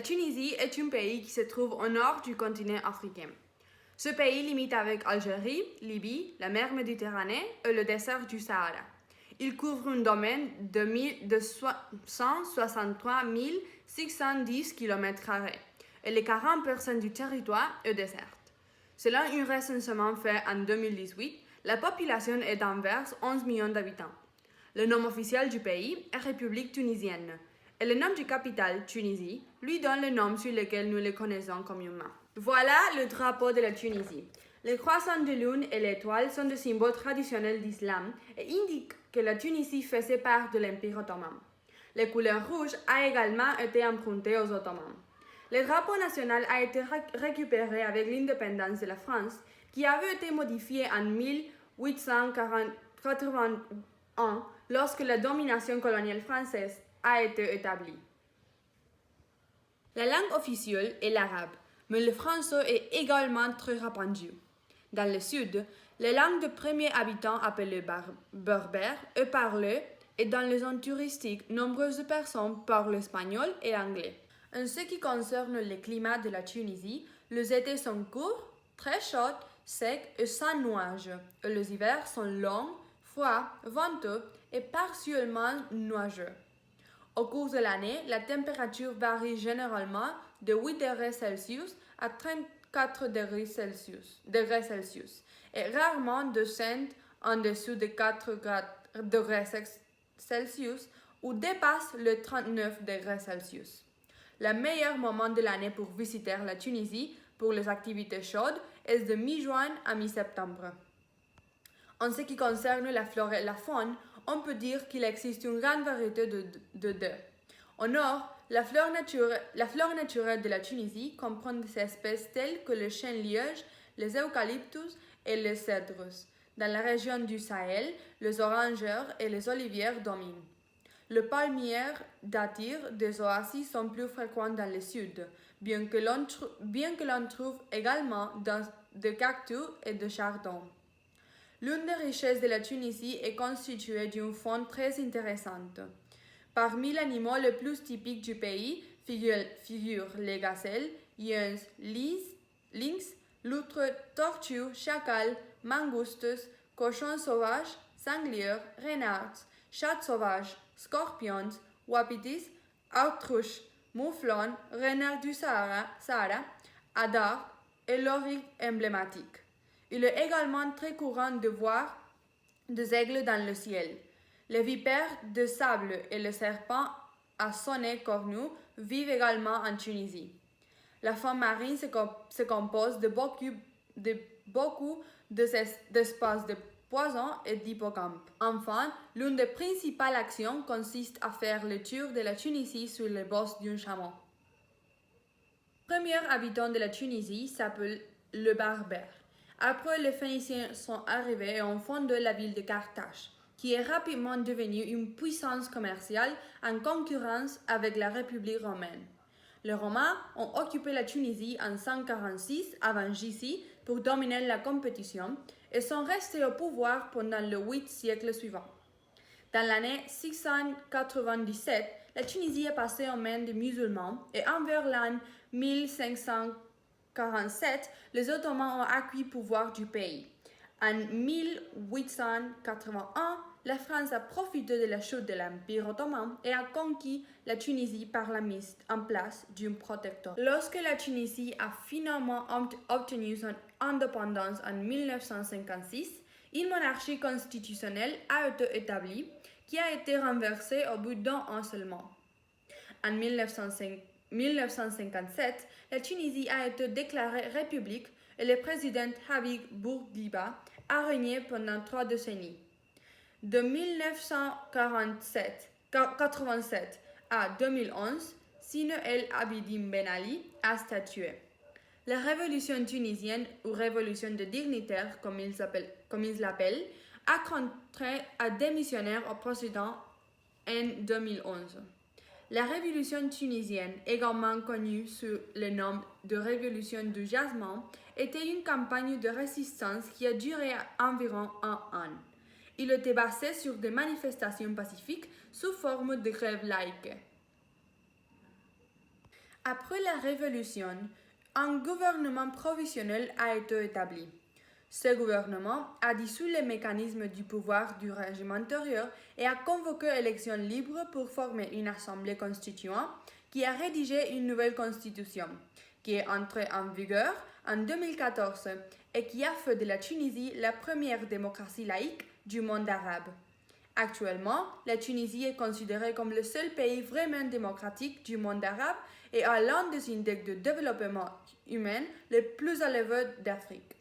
Tunisie est un pays qui se trouve au nord du continent africain. Ce pays limite avec Algérie, Libye, la mer Méditerranée et le désert du Sahara. Il couvre un domaine de 163 610 km² et les 40% du territoire est désert. Selon un recensement fait en 2018, la population est d'environ 11 millions d'habitants. Le nom officiel du pays est République tunisienne et le nom du capitale, Tunisie, lui donne le nom sur lequel nous le connaissons communément. Voilà le drapeau de la Tunisie. Les croissants de lune et l'étoile sont des symboles traditionnels d'islam et indiquent que la Tunisie faisait part de l'Empire ottoman. La couleur rouge a également été empruntée aux Ottomans. Le drapeau national a été récupéré avec l'indépendance de la France, qui avait été modifié en 1881 lorsque la domination coloniale française a été établie. La langue officielle est l'arabe, mais le français est également très répandu. Dans le sud, la langue des premiers habitants appelée berbère est parlée et dans les zones touristiques, nombreuses personnes parlent l'espagnol et l'anglais. En ce qui concerne le climat de la Tunisie, les étés sont courts, très chauds, secs et sans nuages, et les hivers sont longs, froids, venteux et partiellement nuageux. Au cours de l'année, la température varie généralement de 8 degrés Celsius à 34 degrés Celsius et rarement descend en dessous de 4 degrés Celsius ou dépasse les 39 degrés Celsius. Le meilleur moment de l'année pour visiter la Tunisie pour les activités chaudes est de mi-juin à mi-septembre. En ce qui concerne la flore et la faune, on peut dire qu'il existe une grande variété de deux. Au nord, la flore naturelle de la Tunisie comprend des espèces telles que le chêne-liège, les eucalyptus et les cèdres. Dans la région du Sahel, les orangères et les olivières dominent. Les palmières dattires des oasis sont plus fréquentes dans le sud, bien que l'on trouve également des cactus et des chardons. L'une des richesses de la Tunisie est constituée d'une faune très intéressante. Parmi les animaux les plus typiques du pays figurent les gazelles, hyènes, lynx, loutres, tortues, chacals, mangoustes, cochons sauvages, sangliers, renards, chats sauvages, scorpions, wapitis, autruches, mouflons, renards du Sahara, hadars et l'oryx emblématique. Il est également très courant de voir des aigles dans le ciel. Les vipères de sable et les serpents à sonnet cornu vivent également en Tunisie. La faune marine se compose de beaucoup d'espèces de poissons et d'hippocampes. Enfin, l'une des principales actions consiste à faire le tour de la Tunisie sur les bosses d'un chameau. Le premier habitant de la Tunisie s'appelle le Berbère. Après, les Phéniciens sont arrivés et ont fondé la ville de Carthage, qui est rapidement devenue une puissance commerciale en concurrence avec la République romaine. Les Romains ont occupé la Tunisie en 146 avant J.C. pour dominer la compétition et sont restés au pouvoir pendant les 8 siècles suivants. Dans l'année 697, la Tunisie est passée aux mains des musulmans et envers l'an 1547, les Ottomans ont acquis le pouvoir du pays. En 1881, la France a profité de la chute de l'Empire ottoman et a conquis la Tunisie par la mise en place d'un protectorat. Lorsque la Tunisie a finalement obtenu son indépendance en 1956, une monarchie constitutionnelle a été établie qui a été renversée au bout d'un an seulement. En 1957, la Tunisie a été déclarée république et le président Habib Bourguiba a régné pendant 3 décennies. De 1987 à 2011, Sine El Abidine Ben Ali a statué. La révolution tunisienne, ou révolution des dignitaires comme ils l'appellent, a contraint à démissionner au président en 2011. La révolution tunisienne, également connue sous le nom de révolution du jasmin, était une campagne de résistance qui a duré environ un an. Il était basé sur des manifestations pacifiques sous forme de grèves laïques. Après la Révolution, un gouvernement provisoire a été établi. Ce gouvernement a dissous les mécanismes du pouvoir du régime antérieur et a convoqué élections libres pour former une assemblée constituante qui a rédigé une nouvelle constitution, qui est entrée en vigueur en 2014 et qui a fait de la Tunisie la première démocratie laïque du monde arabe. Actuellement, la Tunisie est considérée comme le seul pays vraiment démocratique du monde arabe et a l'un des index de développement humain les plus élevés d'Afrique.